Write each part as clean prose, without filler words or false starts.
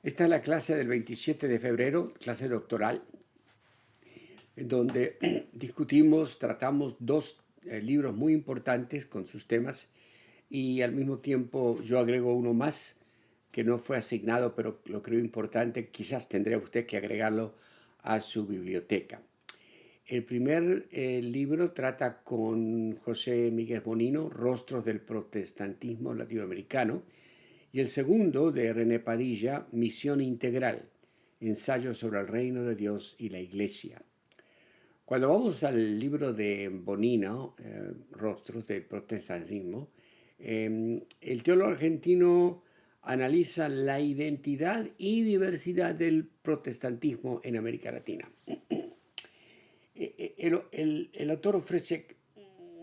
Esta es la clase del 27 de febrero, clase doctoral, en donde discutimos, tratamos dos libros muy importantes con sus temas y al mismo tiempo yo agrego uno más que no fue asignado, pero lo creo importante, quizás tendría usted que agregarlo a su biblioteca. El primer libro trata con José Miguel Bonino, Rostros del Protestantismo Latinoamericano, y el segundo de René Padilla, Misión Integral, Ensayo sobre el Reino de Dios y la Iglesia. Cuando vamos al libro de Bonino, Rostros del Protestantismo, el teólogo argentino analiza la identidad y diversidad del protestantismo en América Latina. El autor ofrece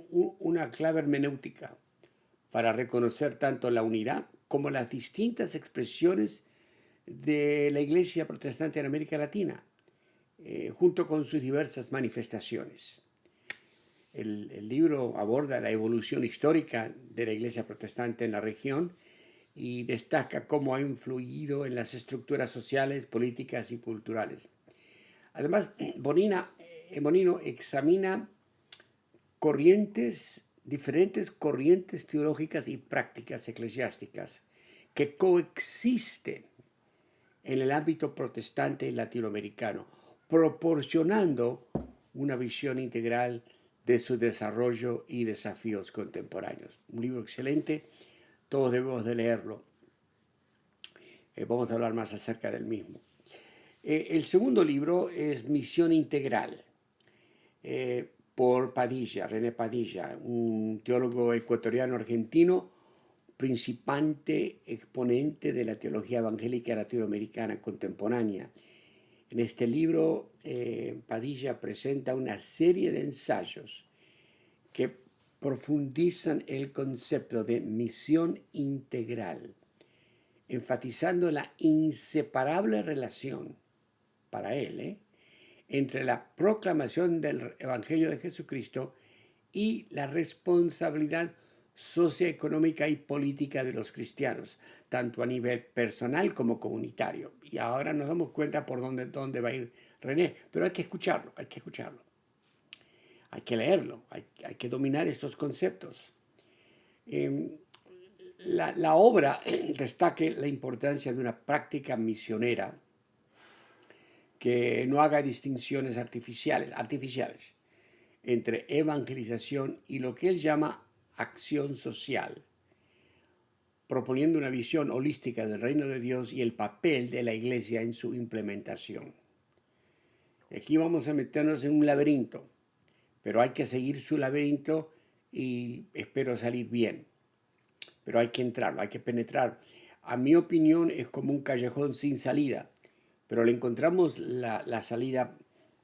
una clave hermenéutica para reconocer tanto la unidad como las distintas expresiones de la Iglesia protestante en América Latina, junto con sus diversas manifestaciones. El libro aborda la evolución histórica de la Iglesia protestante en la región y destaca cómo ha influido en las estructuras sociales, políticas y culturales. Además, Bonino examina diferentes corrientes teológicas y prácticas eclesiásticas que coexisten en el ámbito protestante y latinoamericano, proporcionando una visión integral de su desarrollo y desafíos contemporáneos. Un libro excelente, todos debemos de leerlo. Vamos a hablar más acerca del mismo. El segundo libro es Misión Integral, por Padilla, René Padilla, un teólogo ecuatoriano argentino, principante exponente de la teología evangélica latinoamericana contemporánea. En este libro, Padilla presenta una serie de ensayos que profundizan el concepto de misión integral, enfatizando la inseparable relación, para él, entre la proclamación del Evangelio de Jesucristo y la responsabilidad socioeconómica y política de los cristianos, tanto a nivel personal como comunitario. Y ahora nos damos cuenta por dónde va a ir René, pero hay que escucharlo, hay que escucharlo. Hay que leerlo, hay que dominar estos conceptos. La obra destaca la importancia de una práctica misionera que no haga distinciones artificiales entre evangelización y lo que él llama acción social, proponiendo una visión holística del reino de Dios y el papel de la iglesia en su implementación. Aquí vamos a meternos en un laberinto, pero hay que seguir su laberinto y espero salir bien. Pero hay que entrarlo, hay que penetrar. A mi opinión es como un callejón sin salida, pero le encontramos la salida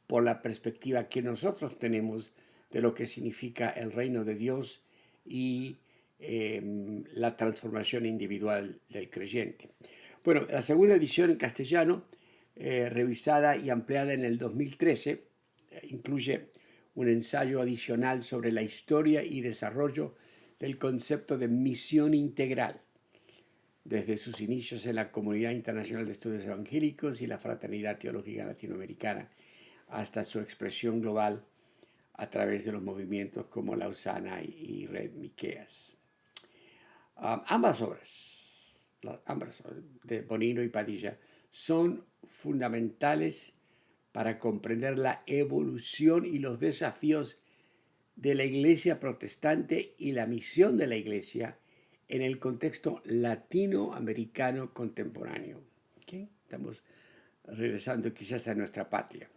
por la perspectiva que nosotros tenemos de lo que significa el reino de Dios y la transformación individual del creyente. Bueno, la segunda edición en castellano, revisada y ampliada en el 2013, incluye un ensayo adicional sobre la historia y desarrollo del concepto de misión integral, desde sus inicios en la Comunidad Internacional de Estudios Evangélicos y la Fraternidad Teológica Latinoamericana, hasta su expresión global a través de los movimientos como Lausana y Red Miqueas. Ambas obras de Bonino y Padilla son fundamentales para comprender la evolución y los desafíos de la Iglesia protestante y la misión de la Iglesia en el contexto latinoamericano contemporáneo. ¿Okay? Estamos regresando quizás a nuestra patria.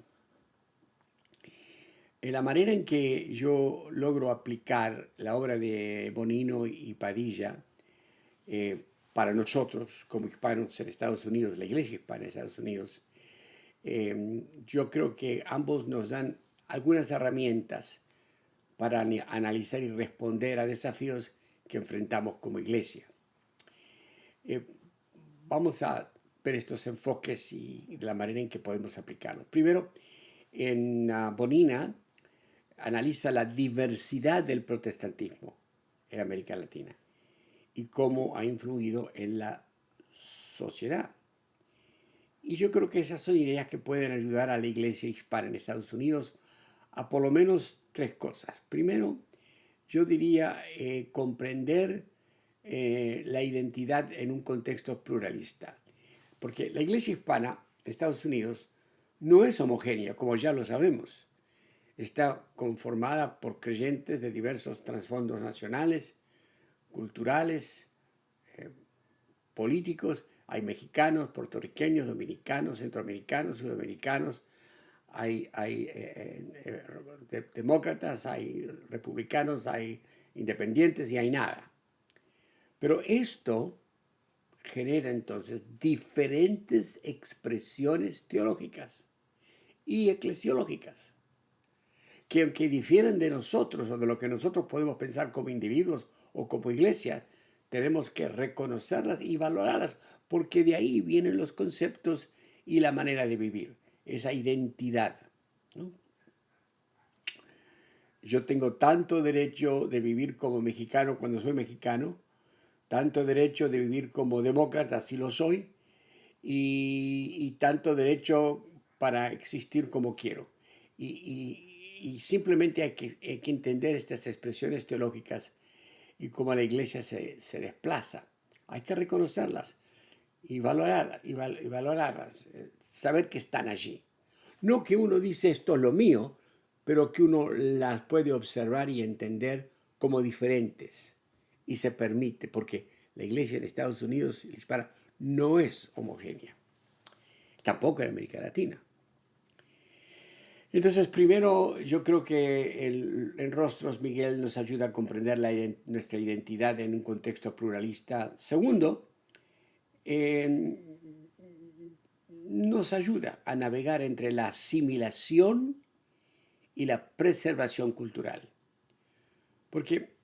En la manera en que yo logro aplicar la obra de Bonino y Padilla para nosotros como hispanos en Estados Unidos, la Iglesia hispana en Estados Unidos, yo creo que ambos nos dan algunas herramientas para analizar y responder a desafíos que enfrentamos como iglesia. Vamos a ver estos enfoques y la manera en que podemos aplicarlos. Primero, en Bonina analiza la diversidad del protestantismo en América Latina y cómo ha influido en la sociedad. Y yo creo que esas son ideas que pueden ayudar a la iglesia hispana en Estados Unidos a por lo menos tres cosas. Primero, yo diría comprender la identidad en un contexto pluralista. Porque la iglesia hispana en Estados Unidos no es homogénea, como ya lo sabemos. Está conformada por creyentes de diversos trasfondos nacionales, culturales, políticos. Hay mexicanos, puertorriqueños, dominicanos, centroamericanos, sudamericanos. Hay demócratas, hay republicanos, hay independientes y hay nada. Pero esto genera entonces diferentes expresiones teológicas y eclesiológicas, que aunque difieren de nosotros o de lo que nosotros podemos pensar como individuos o como iglesia, tenemos que reconocerlas y valorarlas, porque de ahí vienen los conceptos y la manera de vivir, esa identidad, ¿no? Yo tengo tanto derecho de vivir como mexicano cuando soy mexicano, tanto derecho de vivir como demócrata si lo soy, y tanto derecho para existir como quiero. Y simplemente hay que entender estas expresiones teológicas y cómo la iglesia se desplaza. Hay que reconocerlas y valorarlas, saber que están allí. No que uno dice esto es lo mío, pero que uno las puede observar y entender como diferentes. Y se permite, porque la iglesia en Estados Unidos y la hispana no es homogénea. Tampoco en América Latina. Entonces, primero, yo creo que en Rostros Miguel nos ayuda a comprender nuestra identidad en un contexto pluralista. Segundo, nos ayuda a navegar entre la asimilación y la preservación cultural. Porque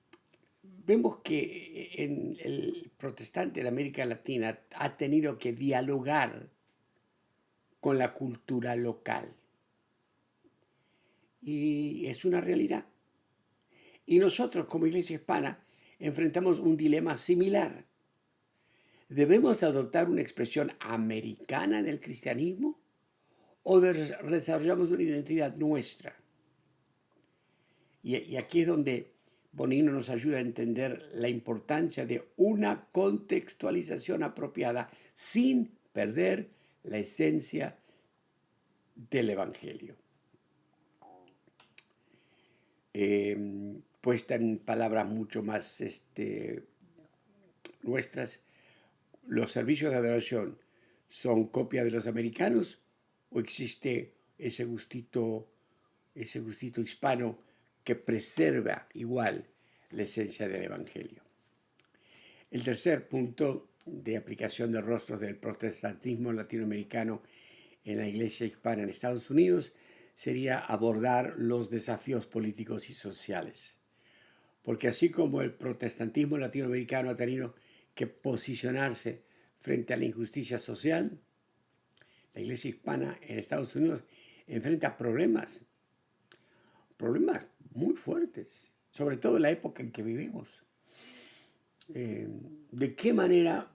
vemos que en el protestante de América Latina ha tenido que dialogar con la cultura local. Y es una realidad. Y nosotros como Iglesia Hispana enfrentamos un dilema similar. ¿Debemos adoptar una expresión americana del cristianismo o desarrollamos una identidad nuestra? Y aquí es donde Bonino nos ayuda a entender la importancia de una contextualización apropiada sin perder la esencia del Evangelio. Puesta en palabras mucho más nuestras, ¿los servicios de adoración son copia de los americanos o existe ese gustito hispano que preserva igual la esencia del Evangelio? El tercer punto de aplicación de rostros del protestantismo latinoamericano en la iglesia hispana en Estados Unidos sería abordar los desafíos políticos y sociales. Porque así como el protestantismo latinoamericano ha tenido que posicionarse frente a la injusticia social, la iglesia hispana en Estados Unidos enfrenta problemas muy fuertes, sobre todo en la época en que vivimos. ¿De qué manera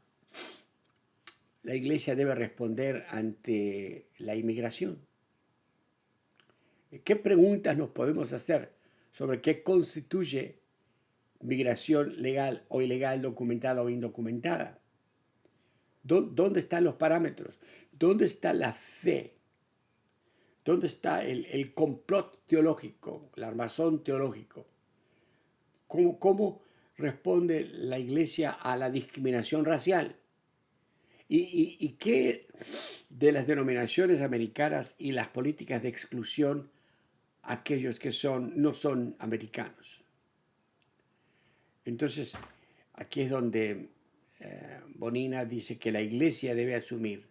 la iglesia debe responder ante la inmigración? ¿Qué preguntas nos podemos hacer sobre qué constituye migración legal o ilegal, documentada o indocumentada? ¿Dónde están los parámetros? ¿Dónde está la fe? ¿Dónde está el complot teológico, el armazón teológico? ¿Cómo responde la iglesia a la discriminación racial? ¿Y qué de las denominaciones americanas y las políticas de exclusión a aquellos que no son americanos? Entonces, aquí es donde Bonina dice que la iglesia debe asumir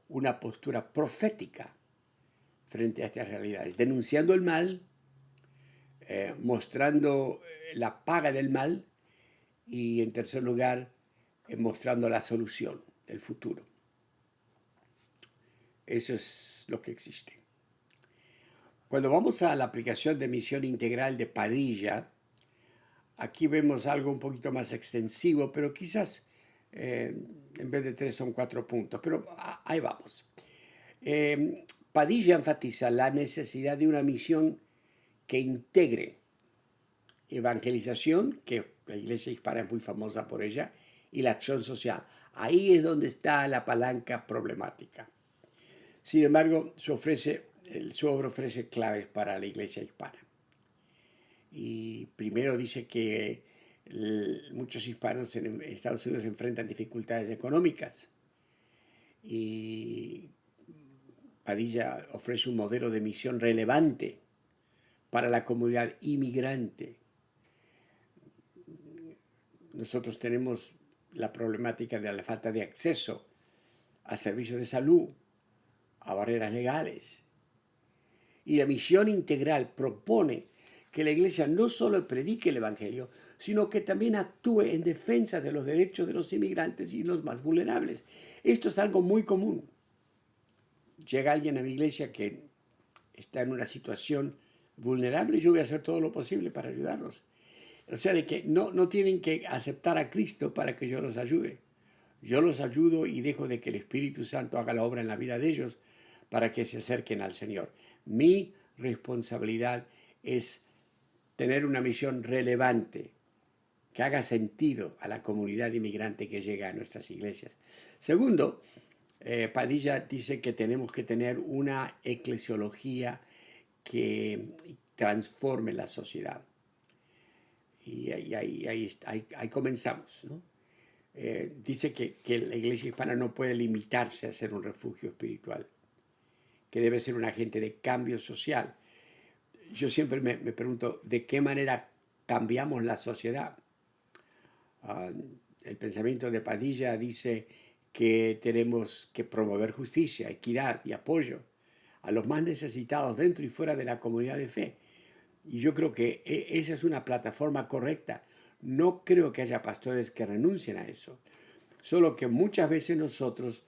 una postura profética frente a estas realidades, denunciando el mal, mostrando la paga del mal y, en tercer lugar, mostrando la solución del futuro. Eso es lo que existe. Cuando vamos a la aplicación de misión integral de Padilla, aquí vemos algo un poquito más extensivo, pero quizás En vez de 3 son 4 puntos, pero ahí vamos. Padilla enfatiza la necesidad de una misión que integre evangelización, que la Iglesia Hispana es muy famosa por ella, y la acción social. Ahí es donde está la palanca problemática. Sin embargo, su obra ofrece claves para la Iglesia Hispana. Y primero dice que muchos hispanos en Estados Unidos enfrentan dificultades económicas. Y Padilla ofrece un modelo de misión relevante para la comunidad inmigrante. Nosotros tenemos la problemática de la falta de acceso a servicios de salud, a barreras legales. Y la misión integral propone que la Iglesia no solo predique el Evangelio, sino que también actúe en defensa de los derechos de los inmigrantes y los más vulnerables. Esto es algo muy común. Llega alguien a mi iglesia que está en una situación vulnerable, yo voy a hacer todo lo posible para ayudarlos. O sea, de que no tienen que aceptar a Cristo para que yo los ayude. Yo los ayudo y dejo de que el Espíritu Santo haga la obra en la vida de ellos para que se acerquen al Señor. Mi responsabilidad es tener una misión relevante, que haga sentido a la comunidad inmigrante que llega a nuestras iglesias. Segundo, Padilla dice que tenemos que tener una eclesiología que transforme la sociedad. Y ahí comenzamos, ¿no? Dice que la Iglesia Hispana no puede limitarse a ser un refugio espiritual, que debe ser un agente de cambio social. Yo siempre me pregunto, ¿de qué manera cambiamos la sociedad? El pensamiento de Padilla dice que tenemos que promover justicia, equidad y apoyo a los más necesitados dentro y fuera de la comunidad de fe. Y yo creo que esa es una plataforma correcta. No creo que haya pastores que renuncien a eso. Solo que muchas veces nosotros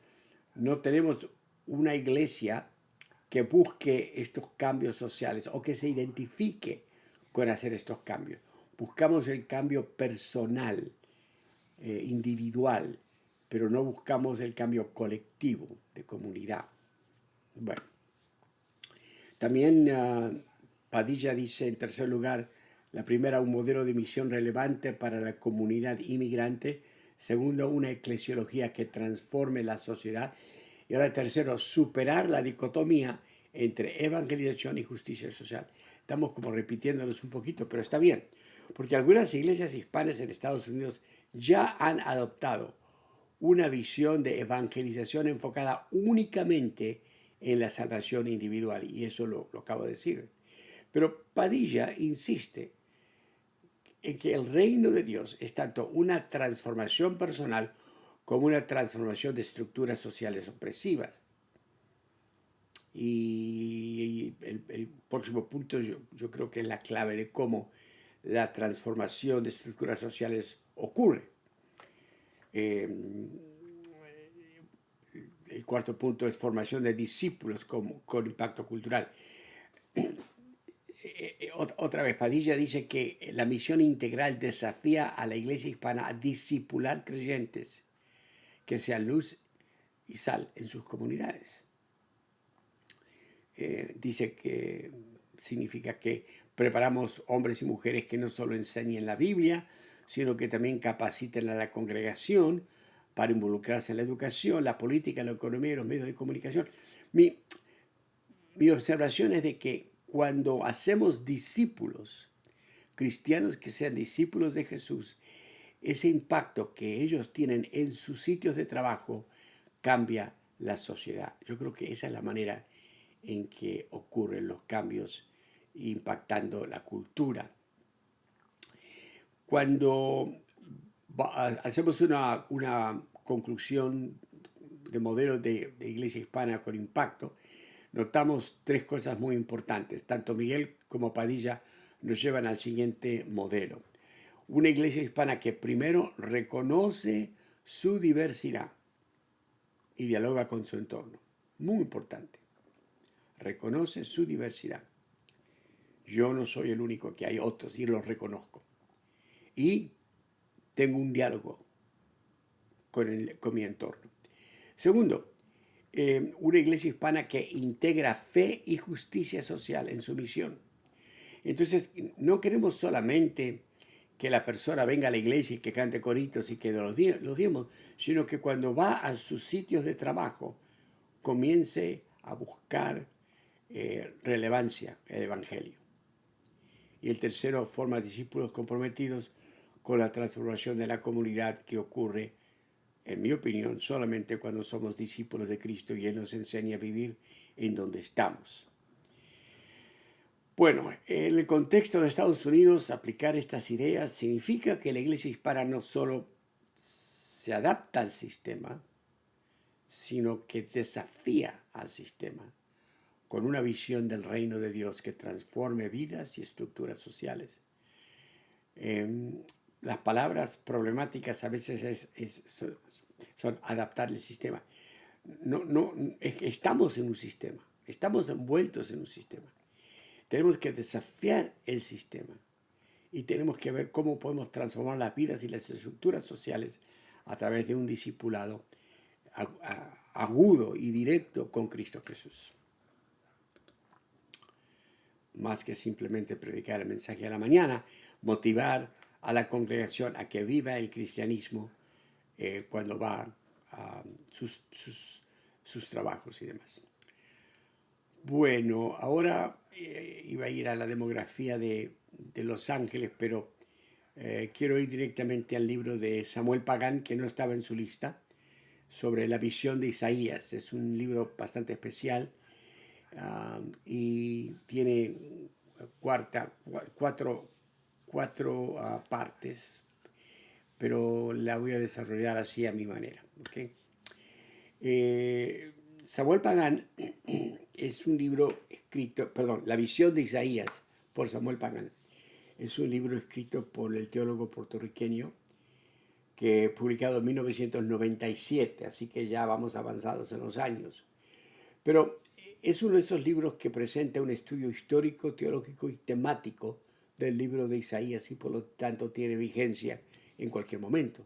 no tenemos una iglesia que busque estos cambios sociales o que se identifique con hacer estos cambios. Buscamos el cambio personal, individual, pero no buscamos el cambio colectivo de comunidad. Bueno, también Padilla dice, en tercer lugar, la primera, un modelo de misión relevante para la comunidad inmigrante. Segundo, una eclesiología que transforme la sociedad. Y ahora tercero, superar la dicotomía entre evangelización y justicia social. Estamos como repitiéndonos un poquito, pero está bien, porque algunas iglesias hispanas en Estados Unidos ya han adoptado una visión de evangelización enfocada únicamente en la salvación individual, y eso lo acabo de decir. Pero Padilla insiste en que el reino de Dios es tanto una transformación personal como una transformación de estructuras sociales opresivas. Y el próximo punto yo creo que es la clave de cómo la transformación de estructuras sociales ocurre. El cuarto punto es formación de discípulos con impacto cultural. Otra vez, Padilla dice que la misión integral desafía a la iglesia hispana a discipular creyentes que sean luz y sal en sus comunidades. Dice que significa que preparamos hombres y mujeres que no solo enseñen la Biblia, sino que también capaciten a la congregación para involucrarse en la educación, la política, la economía y los medios de comunicación. Mi observación es de que cuando hacemos discípulos, cristianos que sean discípulos de Jesús, ese impacto que ellos tienen en sus sitios de trabajo cambia la sociedad. Yo creo que esa es la manera en que ocurren los cambios impactando la cultura. Cuando hacemos una conclusión de modelos de iglesia hispana con impacto, notamos tres cosas muy importantes. Tanto Miguel como Padilla nos llevan al siguiente modelo. Una iglesia hispana que primero reconoce su diversidad y dialoga con su entorno. Muy importante. Reconoce su diversidad. Yo no soy el único, que hay otros y los reconozco. Y tengo un diálogo. con mi entorno. Segundo, una iglesia hispana que integra fe y justicia social en su misión. Entonces, no queremos solamente que la persona venga a la iglesia y que cante coritos y que los diemos, sino que cuando va a sus sitios de trabajo comience a buscar relevancia el Evangelio. Y el tercero, forma discípulos comprometidos con la transformación de la comunidad que ocurre, en mi opinión, solamente cuando somos discípulos de Cristo y Él nos enseña a vivir en donde estamos. Bueno, en el contexto de Estados Unidos, aplicar estas ideas significa que la iglesia hispana no solo se adapta al sistema, sino que desafía al sistema con una visión del reino de Dios que transforme vidas y estructuras sociales. Las palabras problemáticas a veces son adaptar el sistema. Estamos en un sistema, estamos envueltos en un sistema. Tenemos que desafiar el sistema y tenemos que ver cómo podemos transformar las vidas y las estructuras sociales a través de un discipulado agudo y directo con Cristo Jesús. Más que simplemente predicar el mensaje a la mañana, motivar a la congregación a que viva el cristianismo cuando va a sus trabajos y demás. Bueno, ahora iba a ir a la demografía de Los Ángeles, pero quiero ir directamente al libro de Samuel Pagán, que no estaba en su lista, sobre la visión de Isaías. Es un libro bastante especial y tiene cuatro partes, pero la voy a desarrollar así a mi manera. ¿Okay? Samuel Pagán es un libro escrito, La visión de Isaías por Samuel Pagán. Es un libro escrito por el teólogo puertorriqueño que publicado en 1997, así que ya vamos avanzados en los años. Pero es uno de esos libros que presenta un estudio histórico, teológico y temático del libro de Isaías y por lo tanto tiene vigencia en cualquier momento.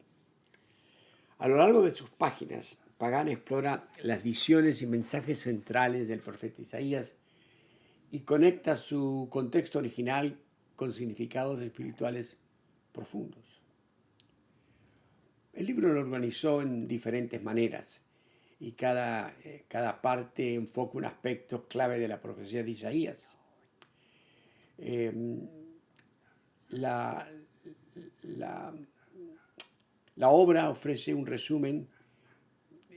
A lo largo de sus páginas, Pagán explora las visiones y mensajes centrales del profeta Isaías y conecta su contexto original con significados espirituales profundos. El libro lo organizó en diferentes maneras y cada parte enfoca un aspecto clave de la profecía de Isaías. La obra ofrece un resumen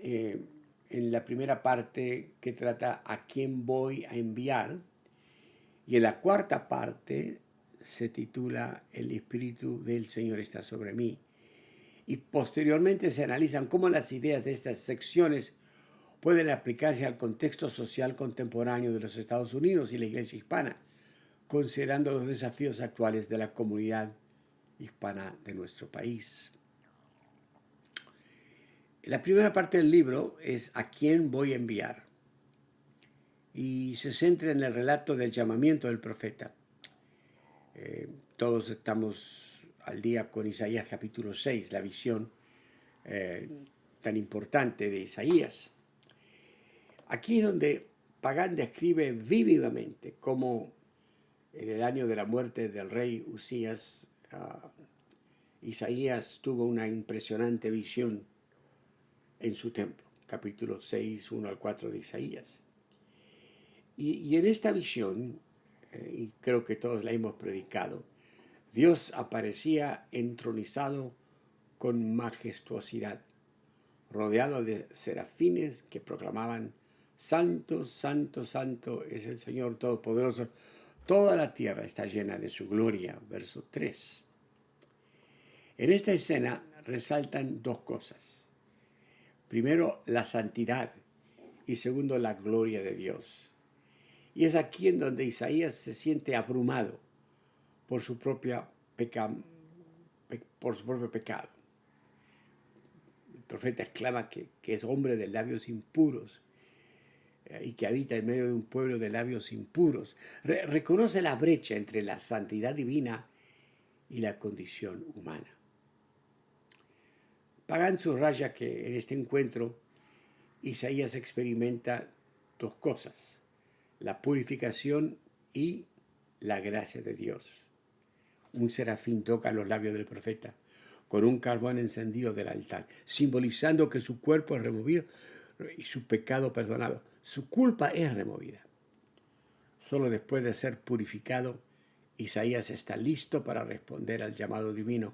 en la primera parte que trata a quién voy a enviar y en la cuarta parte se titula El Espíritu del Señor está sobre mí. Y posteriormente se analizan cómo las ideas de estas secciones pueden aplicarse al contexto social contemporáneo de los Estados Unidos y la Iglesia hispana, considerando los desafíos actuales de la comunidad hispana de nuestro país. La primera parte del libro es ¿a quién voy a enviar? Y se centra en el relato del llamamiento del profeta. Todos estamos al día con Isaías capítulo 6, la visión tan importante de Isaías. Aquí es donde Pagán describe vívidamente cómo en el año de la muerte del rey Usías, Isaías tuvo una impresionante visión en su templo, capítulo 6, 1 al 4 de Isaías. Y en esta visión, y creo que todos la hemos predicado, Dios aparecía entronizado con majestuosidad, rodeado de serafines que proclamaban: Santo, santo, santo es el Señor Todopoderoso. Toda la tierra está llena de su gloria. Verso 3. En esta escena resaltan dos cosas. Primero, la santidad y segundo, la gloria de Dios. Y es aquí en donde Isaías se siente abrumado por su propio pecado. El profeta exclama que es hombre de labios impuros y que habita en medio de un pueblo de labios impuros. Reconoce la brecha entre la santidad divina y la condición humana. Pagán subraya que en este encuentro Isaías experimenta dos cosas: la purificación y la gracia de Dios. Un serafín toca los labios del profeta con un carbón encendido del altar, simbolizando que su cuerpo es removido y su pecado perdonado. Su culpa es removida. Solo después de ser purificado, Isaías está listo para responder al llamado divino.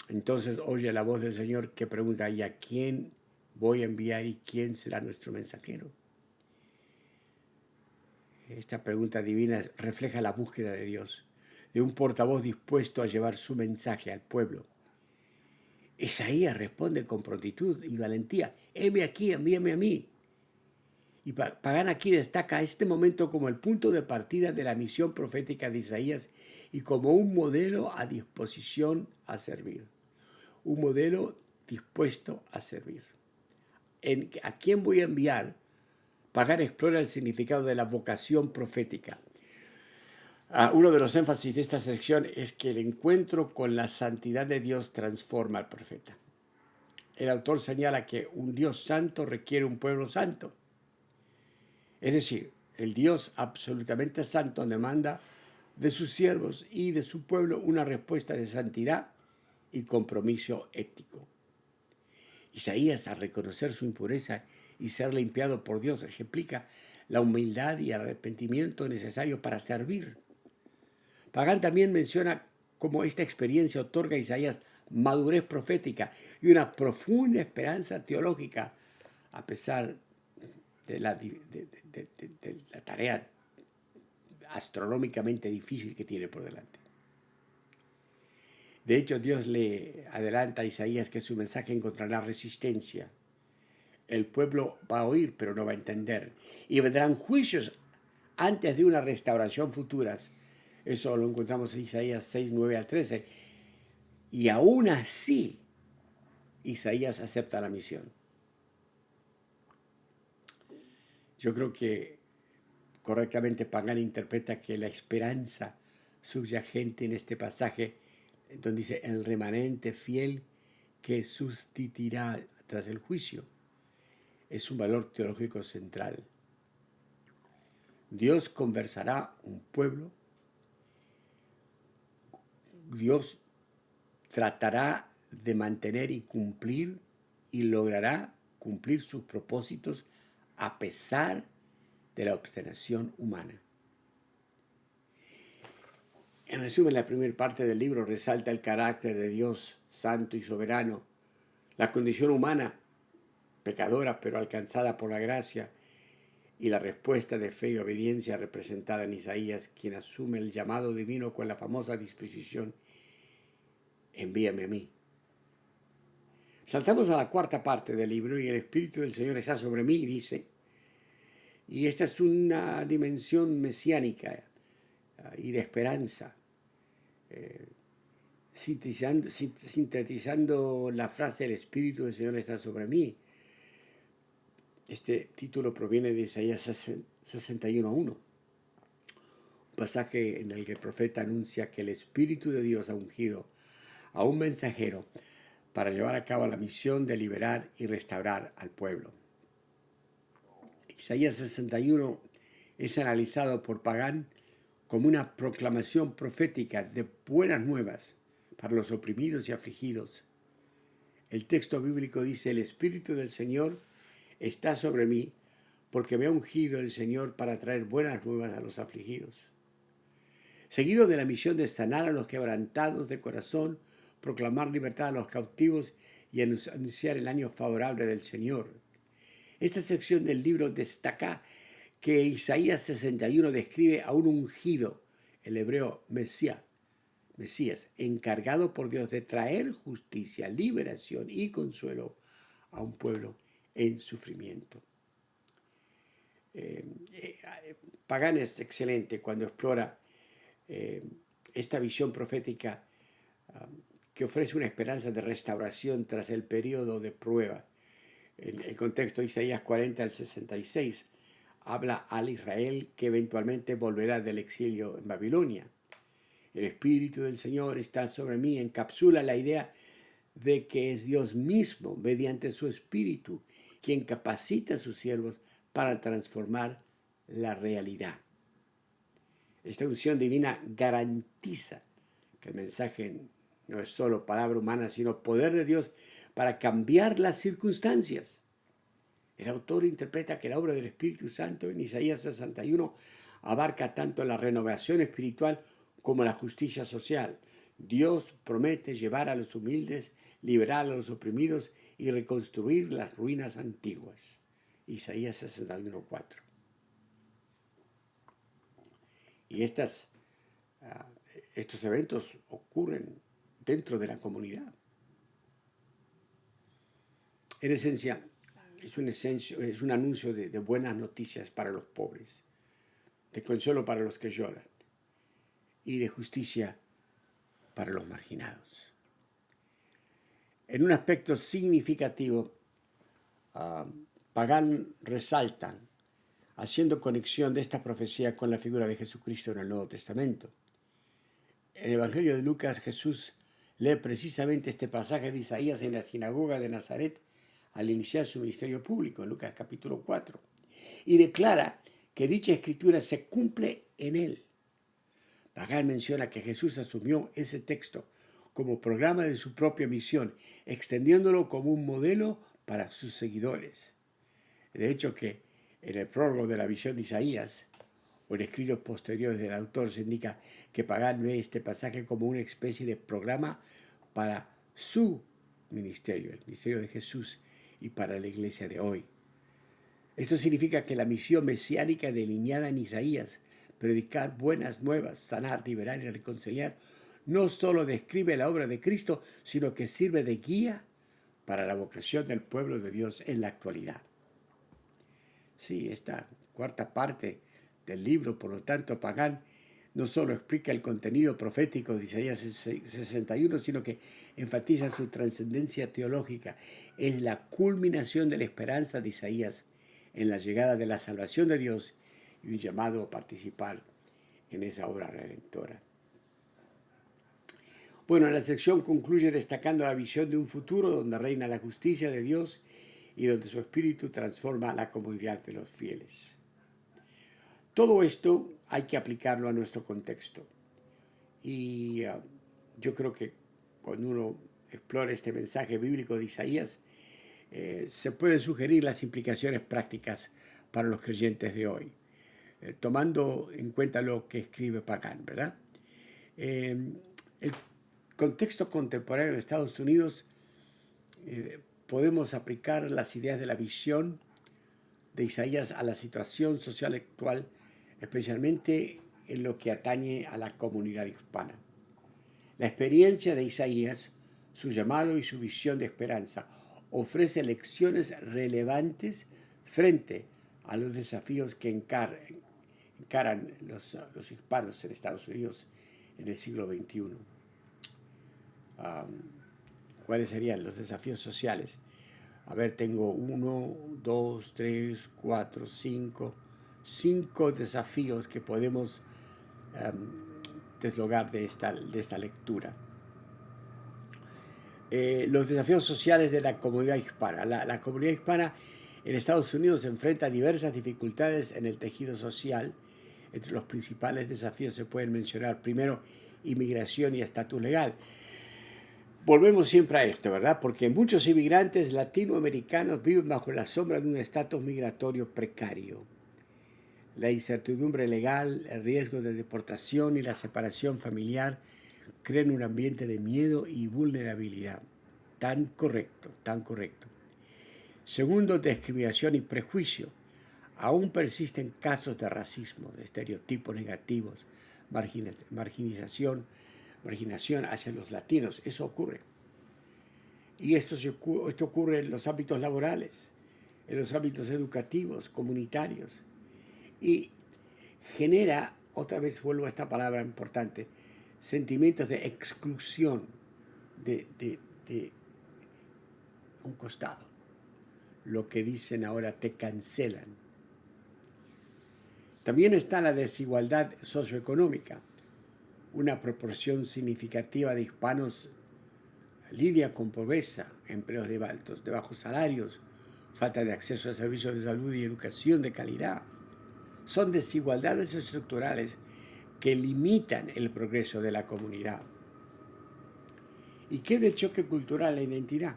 Entonces oye la voz del Señor que pregunta: ¿y a quién voy a enviar y quién será nuestro mensajero? Esta pregunta divina refleja la búsqueda de Dios, de un portavoz dispuesto a llevar su mensaje al pueblo. Isaías responde con prontitud y valentía: heme aquí, envíame a mí. Y Pagán aquí destaca este momento como el punto de partida de la misión profética de Isaías y como un modelo a disposición a servir. Un modelo dispuesto a servir. ¿A quién voy a enviar? Pagán explora el significado de la vocación profética. Uno de los énfasis de esta sección es que el encuentro con la santidad de Dios transforma al profeta. El autor señala que un Dios santo requiere un pueblo santo. Es decir, el Dios absolutamente santo demanda de sus siervos y de su pueblo una respuesta de santidad y compromiso ético. Isaías, al reconocer su impureza y ser limpiado por Dios, ejemplifica la humildad y arrepentimiento necesario para servir. Pagán también menciona cómo esta experiencia otorga a Isaías madurez profética y una profunda esperanza teológica, a pesar de la tarea astronómicamente difícil que tiene por delante. De hecho, Dios le adelanta a Isaías que su mensaje encontrará resistencia. El pueblo va a oír, pero no va a entender. Y vendrán juicios antes de una restauración futuras. Eso lo encontramos en Isaías 6, 9 al 13. Y aún así, Isaías acepta la misión. Yo creo que correctamente Pagán interpreta que la esperanza subyacente en este pasaje, donde dice el remanente fiel que sustituirá tras el juicio, es un valor teológico central. Dios conversará un pueblo, Dios tratará de mantener y cumplir y logrará cumplir sus propósitos a pesar de la obstinación humana. En resumen, la primera parte del libro resalta el carácter de Dios santo y soberano, la condición humana, pecadora pero alcanzada por la gracia, y la respuesta de fe y obediencia representada en Isaías, quien asume el llamado divino con la famosa disposición: envíame a mí. Saltamos a la cuarta parte del libro y el Espíritu del Señor está sobre mí, dice. Y esta es una dimensión mesiánica y de esperanza. Sintetizando la frase: el Espíritu del Señor está sobre mí. Este título proviene de Isaías 61:1, un pasaje en el que el profeta anuncia que el Espíritu de Dios ha ungido a un mensajero para llevar a cabo la misión de liberar y restaurar al pueblo. Isaías 61 es analizado por Pagán como una proclamación profética de buenas nuevas para los oprimidos y afligidos. El texto bíblico dice: el Espíritu del Señor está sobre mí, porque me ha ungido el Señor para traer buenas nuevas a los afligidos. Seguido de la misión de sanar a los quebrantados de corazón, proclamar libertad a los cautivos y anunciar el año favorable del Señor. Esta sección del libro destaca que Isaías 61 describe a un ungido, el hebreo Mesías, encargado por Dios de traer justicia, liberación y consuelo a un pueblo en sufrimiento. Pagán es excelente cuando explora esta visión profética que ofrece una esperanza de restauración tras el periodo de prueba. En el contexto de Isaías 40 al 66 habla al Israel que eventualmente volverá del exilio en Babilonia. El Espíritu del Señor está sobre mí, encapsula la idea de que es Dios mismo, mediante su Espíritu, quien capacita a sus siervos para transformar la realidad. Esta unción divina garantiza que el mensaje no es solo palabra humana, sino poder de Dios para cambiar las circunstancias. El autor interpreta que la obra del Espíritu Santo en Isaías 61 abarca tanto la renovación espiritual como la justicia social. Dios promete llevar a los humildes, liberar a los oprimidos y reconstruir las ruinas antiguas. Isaías 61:4. Y estos eventos ocurren dentro de la comunidad. En esencia, es un anuncio de buenas noticias para los pobres, de consuelo para los que lloran y de justicia para los marginados. En un aspecto significativo, Pagán resalta, haciendo conexión de esta profecía con la figura de Jesucristo en el Nuevo Testamento. En el Evangelio de Lucas, Jesús lee precisamente este pasaje de Isaías en la sinagoga de Nazaret al iniciar su ministerio público, en Lucas capítulo 4, y declara que dicha escritura se cumple en él. Pagán menciona que Jesús asumió ese texto como programa de su propia misión, extendiéndolo como un modelo para sus seguidores. De hecho, que en el prólogo de la visión de Isaías, o en escritos posteriores del autor, se indica que Pagán ve este pasaje como una especie de programa para su ministerio, el ministerio de Jesús, y para la iglesia de hoy. Esto significa que la misión mesiánica delineada en Isaías, predicar buenas nuevas, sanar, liberar y reconciliar, no solo describe la obra de Cristo, sino que sirve de guía para la vocación del pueblo de Dios en la actualidad. Sí, esta cuarta parte del libro, por lo tanto, Pagán no solo explica el contenido profético de Isaías 61, sino que enfatiza su trascendencia teológica. Es la culminación de la esperanza de Isaías en la llegada de la salvación de Dios y un llamado a participar en esa obra redentora. Bueno, la sección concluye destacando la visión de un futuro donde reina la justicia de Dios y donde su espíritu transforma la comunidad de los fieles. Todo esto hay que aplicarlo a nuestro contexto. Y yo creo que cuando uno explora este mensaje bíblico de Isaías, se pueden sugerir las implicaciones prácticas para los creyentes de hoy, tomando en cuenta lo que escribe Pagán, ¿verdad? El contexto contemporáneo de Estados Unidos, podemos aplicar las ideas de la visión de Isaías a la situación social actual, especialmente en lo que atañe a la comunidad hispana. La experiencia de Isaías, su llamado y su visión de esperanza ofrece lecciones relevantes frente a los desafíos que encaran los hispanos en Estados Unidos en el siglo XXI. ¿Cuáles serían los desafíos sociales? A ver, tengo 1, 2, 3, 4, 5 desafíos que podemos deslogar de esta lectura. Los desafíos sociales de la comunidad hispana. La comunidad hispana en Estados Unidos se enfrenta a diversas dificultades en el tejido social. Entre los principales desafíos se pueden mencionar, primero, inmigración y estatus legal. Volvemos siempre a esto, ¿verdad? Porque muchos inmigrantes latinoamericanos viven bajo la sombra de un estatus migratorio precario. La incertidumbre legal, el riesgo de deportación y la separación familiar crean un ambiente de miedo y vulnerabilidad. Tan correcto, tan correcto. Segundo, discriminación y prejuicio. Aún persisten casos de racismo, de estereotipos negativos, marginación hacia los latinos. Eso ocurre. Y esto ocurre en los ámbitos laborales, en los ámbitos educativos, comunitarios. Y genera, otra vez vuelvo a esta palabra importante, sentimientos de exclusión de un costado. Lo que dicen ahora, te cancelan. También está la desigualdad socioeconómica. Una proporción significativa de hispanos lidia con pobreza, empleos de bajos salarios, falta de acceso a servicios de salud y educación de calidad. Son desigualdades estructurales que limitan el progreso de la comunidad. ¿Y qué del choque cultural e identidad?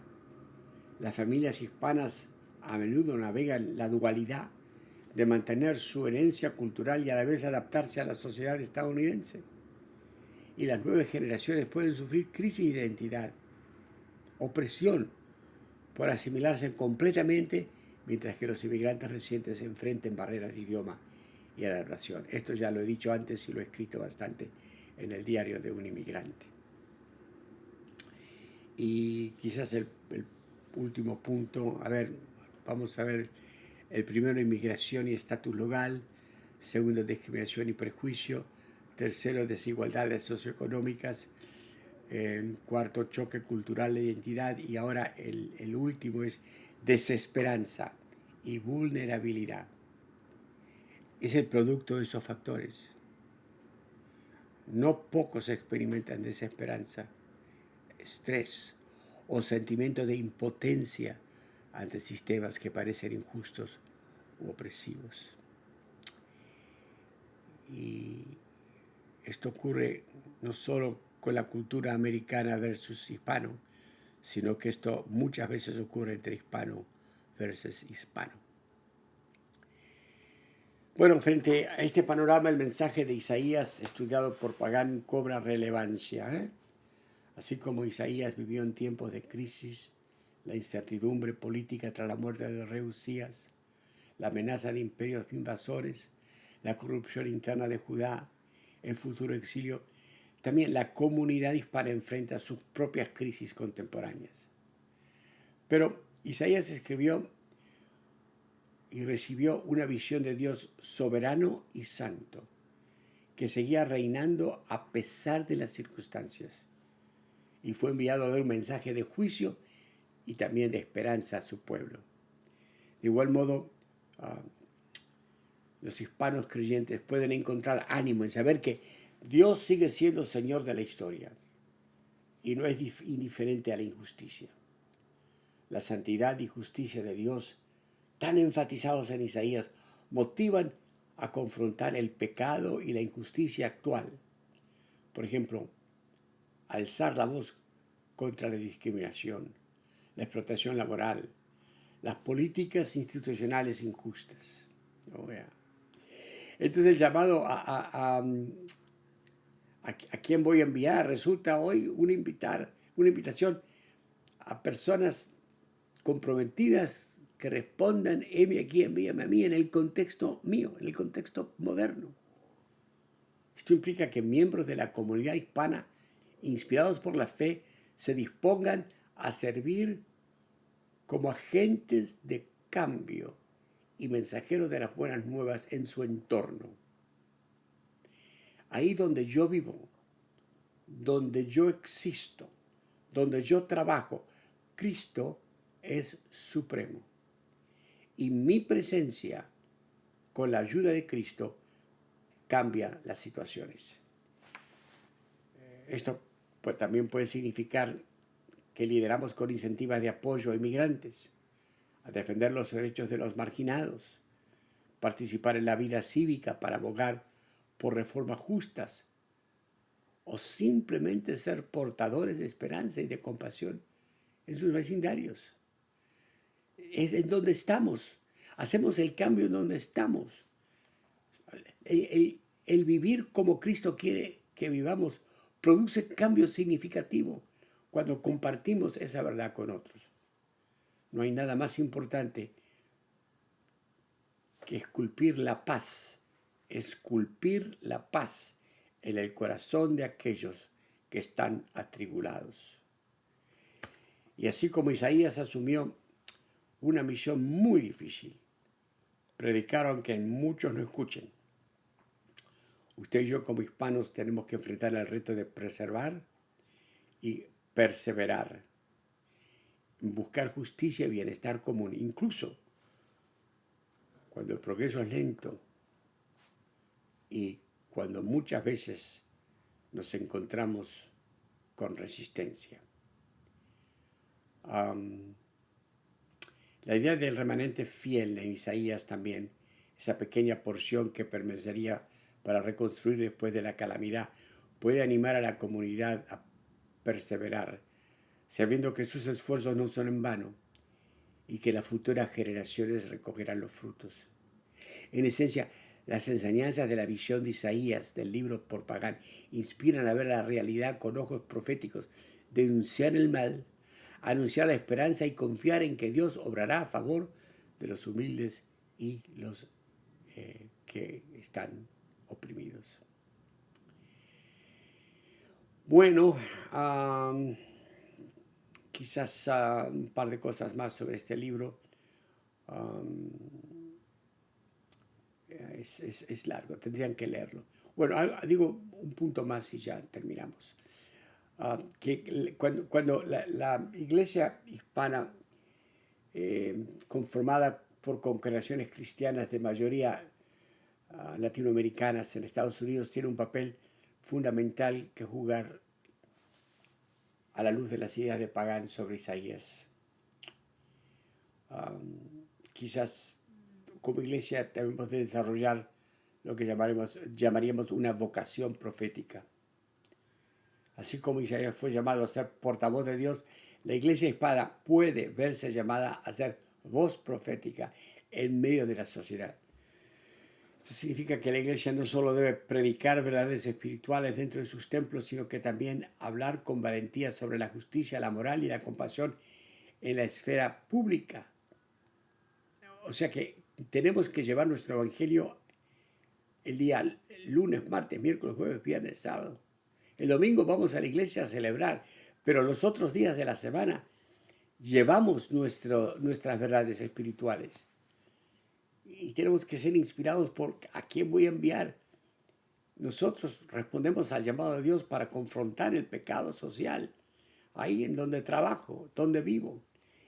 Las familias hispanas a menudo navegan la dualidad de mantener su herencia cultural y a la vez adaptarse a la sociedad estadounidense. Y las nuevas generaciones pueden sufrir crisis de identidad, opresión por asimilarse completamente, mientras que los inmigrantes recientes enfrenten barreras de idioma y adaptación. Esto ya lo he dicho antes y lo he escrito bastante en el diario de un inmigrante. Y quizás el último punto, vamos a ver el primero, inmigración y estatus legal; segundo, discriminación y prejuicio; tercero, desigualdades socioeconómicas; cuarto, choque cultural de identidad; y ahora el último es desesperanza y vulnerabilidad. Es el producto de esos factores. No pocos experimentan desesperanza, estrés o sentimiento de impotencia ante sistemas que parecen injustos u opresivos. Y esto ocurre no solo con la cultura americana versus hispano, sino que esto muchas veces ocurre entre hispano versus hispano. Bueno, frente a este panorama, el mensaje de Isaías, estudiado por Pagán, cobra relevancia. Así como Isaías vivió en tiempos de crisis, la incertidumbre política tras la muerte del rey Usías, la amenaza de imperios invasores, la corrupción interna de Judá, el futuro exilio, también la comunidad hispana enfrenta sus propias crisis contemporáneas. Pero Isaías escribió y recibió una visión de Dios soberano y santo, que seguía reinando a pesar de las circunstancias, y fue enviado a dar un mensaje de juicio y también de esperanza a su pueblo. De igual modo, los hispanos creyentes pueden encontrar ánimo en saber que Dios sigue siendo Señor de la historia y no es indiferente a la injusticia. La santidad y justicia de Dios, tan enfatizados en Isaías, motivan a confrontar el pecado y la injusticia actual. Por ejemplo, alzar la voz contra la discriminación, la explotación laboral, las políticas institucionales injustas. Entonces el llamado a quién voy a enviar resulta hoy una invitación a personas comprometidas que respondan: heme aquí, envíame a mí, en el contexto mío, en el contexto moderno. Esto implica que miembros de la comunidad hispana, inspirados por la fe, se dispongan a servir como agentes de cambio y mensajeros de las buenas nuevas en su entorno. Ahí donde yo vivo, donde yo existo, donde yo trabajo, Cristo es supremo. Y mi presencia, con la ayuda de Cristo, cambia las situaciones. Esto pues, también puede significar que lideramos con iniciativas de apoyo a inmigrantes, a defender los derechos de los marginados, participar en la vida cívica para abogar por reformas justas, o simplemente ser portadores de esperanza y de compasión en sus vecindarios. Es en donde estamos. Hacemos el cambio en donde estamos. El vivir como Cristo quiere que vivamos produce cambio significativo cuando compartimos esa verdad con otros. No hay nada más importante que esculpir la paz en el corazón de aquellos que están atribulados. Y así como Isaías asumió una misión muy difícil, predicar aunque muchos no escuchen, usted y yo como hispanos tenemos que enfrentar el reto de preservar y perseverar, buscar justicia y bienestar común, incluso cuando el progreso es lento y cuando muchas veces nos encontramos con resistencia. Am, la idea del remanente fiel en Isaías también, esa pequeña porción que permanecería para reconstruir después de la calamidad, puede animar a la comunidad a perseverar, sabiendo que sus esfuerzos no son en vano y que las futuras generaciones recogerán los frutos. En esencia, las enseñanzas de la visión de Isaías del libro por Pagán inspiran a ver la realidad con ojos proféticos, denunciar el mal, anunciar la esperanza y confiar en que Dios obrará a favor de los humildes y los que están oprimidos. Bueno, quizás un par de cosas más sobre este libro. Es largo, tendrían que leerlo. Bueno, digo un punto más y ya terminamos. Que cuando la iglesia hispana, conformada por congregaciones cristianas de mayoría latinoamericanas en Estados Unidos, tiene un papel fundamental que jugar a la luz de las ideas de Pagán sobre Isaías. Quizás como iglesia debemos de desarrollar lo que llamaríamos una vocación profética. Así como Isaías fue llamado a ser portavoz de Dios, la iglesia hispana puede verse llamada a ser voz profética en medio de la sociedad. Esto significa que la iglesia no solo debe predicar verdades espirituales dentro de sus templos, sino que también hablar con valentía sobre la justicia, la moral y la compasión en la esfera pública. O sea que tenemos que llevar nuestro evangelio el día lunes, martes, miércoles, jueves, viernes, sábado. El domingo vamos a la iglesia a celebrar, pero los otros días de la semana llevamos nuestras verdades espirituales. Y tenemos que ser inspirados por a quién voy a enviar. Nosotros respondemos al llamado de Dios para confrontar el pecado social, ahí en donde trabajo, donde vivo,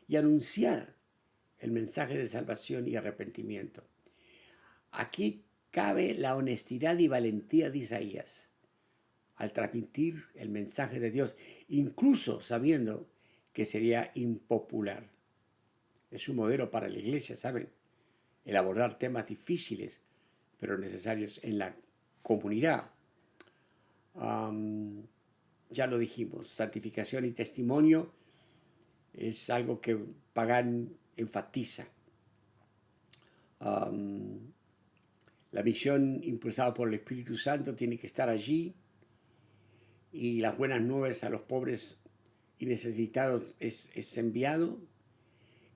y anunciar el mensaje de salvación y arrepentimiento. Aquí cabe la honestidad y valentía de Isaías al transmitir el mensaje de Dios, incluso sabiendo que sería impopular. Es un modelo para la iglesia, ¿saben? El abordar temas difíciles, pero necesarios en la comunidad. Ya lo dijimos, santificación y testimonio es algo que Pagán enfatiza. La misión impulsada por el Espíritu Santo tiene que estar allí, y las buenas nuevas a los pobres y necesitados es enviado.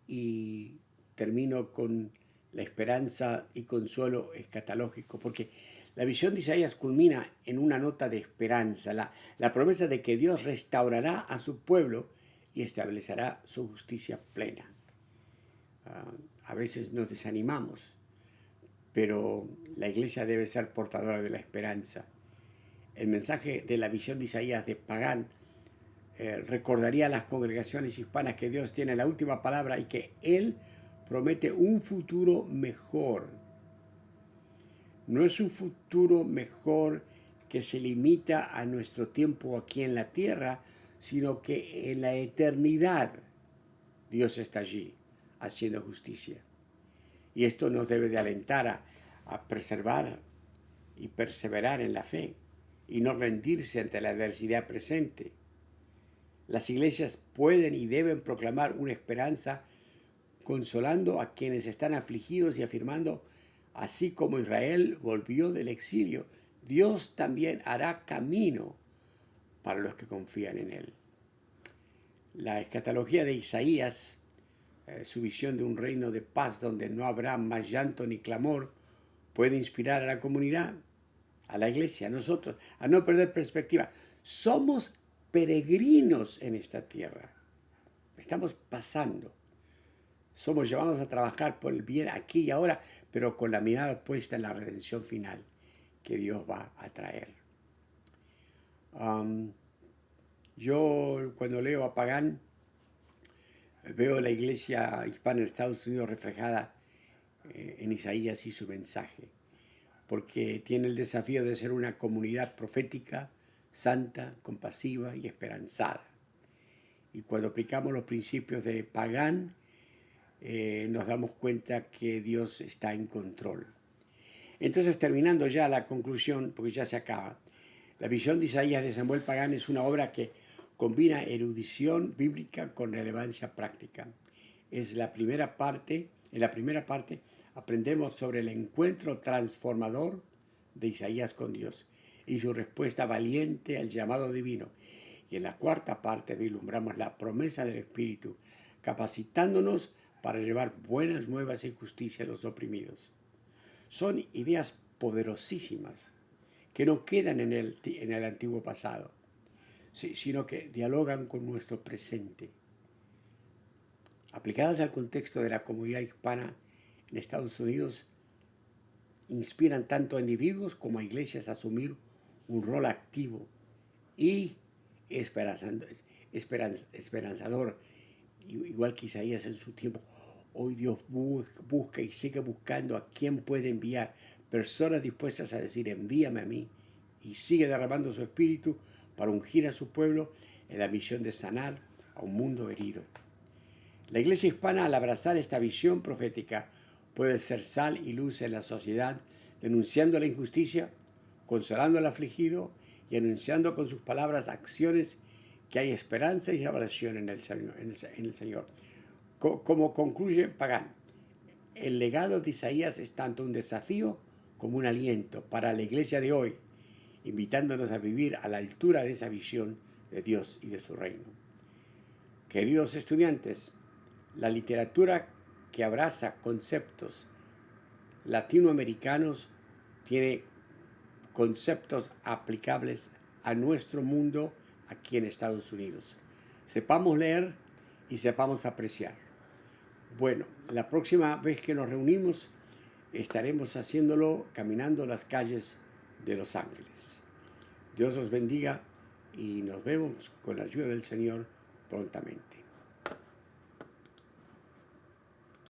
Y termino con la esperanza y consuelo escatológico, porque la visión de Isaías culmina en una nota de esperanza, la promesa de que Dios restaurará a su pueblo y establecerá su justicia plena. A veces nos desanimamos, pero la iglesia debe ser portadora de la esperanza. El mensaje de la visión de Isaías de Pagán recordaría a las congregaciones hispanas que Dios tiene la última palabra y que Él promete un futuro mejor. No es un futuro mejor que se limita a nuestro tiempo aquí en la tierra, sino que en la eternidad Dios está allí haciendo justicia. Y esto nos debe de alentar a preservar y perseverar en la fe y no rendirse ante la adversidad presente. Las iglesias pueden y deben proclamar una esperanza consolando a quienes están afligidos y afirmando, así como Israel volvió del exilio, Dios también hará camino para los que confían en Él. La escatología de Isaías, su visión de un reino de paz donde no habrá más llanto ni clamor, puede inspirar a la comunidad, a la iglesia, a nosotros, a no perder perspectiva. Somos peregrinos en esta tierra. Estamos pasando. Somos llamados a trabajar por el bien aquí y ahora, pero con la mirada puesta en la redención final que Dios va a traer. Yo cuando leo a Pagán, veo la iglesia hispana en Estados Unidos reflejada en Isaías y su mensaje, porque tiene el desafío de ser una comunidad profética, santa, compasiva y esperanzada. Y cuando aplicamos los principios de Pagán, nos damos cuenta que Dios está en control. Entonces, terminando ya la conclusión, porque ya se acaba, la visión de Isaías de Samuel Pagán es una obra que combina erudición bíblica con relevancia práctica. En la primera parte aprendemos sobre el encuentro transformador de Isaías con Dios y su respuesta valiente al llamado divino. Y en la cuarta parte vislumbramos la promesa del Espíritu, capacitándonos para llevar buenas nuevas y justicia a los oprimidos. Son ideas poderosísimas que no quedan en el antiguo pasado, sino que dialogan con nuestro presente. Aplicadas al contexto de la comunidad hispana en Estados Unidos, inspiran tanto a individuos como a iglesias a asumir un rol activo y esperanzador, igual que Isaías en su tiempo. Hoy Dios busca y sigue buscando a quien puede enviar, personas dispuestas a decir envíame a mí, y sigue derramando su espíritu para ungir a su pueblo en la misión de sanar a un mundo herido. La iglesia hispana, al abrazar esta visión profética, puede ser sal y luz en la sociedad, denunciando la injusticia, consolando al afligido y anunciando con sus palabras acciones que hay esperanza y salvación en el Señor. Como concluye Pagán, el legado de Isaías es tanto un desafío como un aliento para la iglesia de hoy, invitándonos a vivir a la altura de esa visión de Dios y de su reino. Queridos estudiantes, la literatura que abraza conceptos latinoamericanos tiene conceptos aplicables a nuestro mundo aquí en Estados Unidos. Sepamos leer y sepamos apreciar. Bueno, la próxima vez que nos reunimos estaremos haciéndolo caminando las calles de Los Ángeles. Dios los bendiga y nos vemos con la ayuda del Señor prontamente.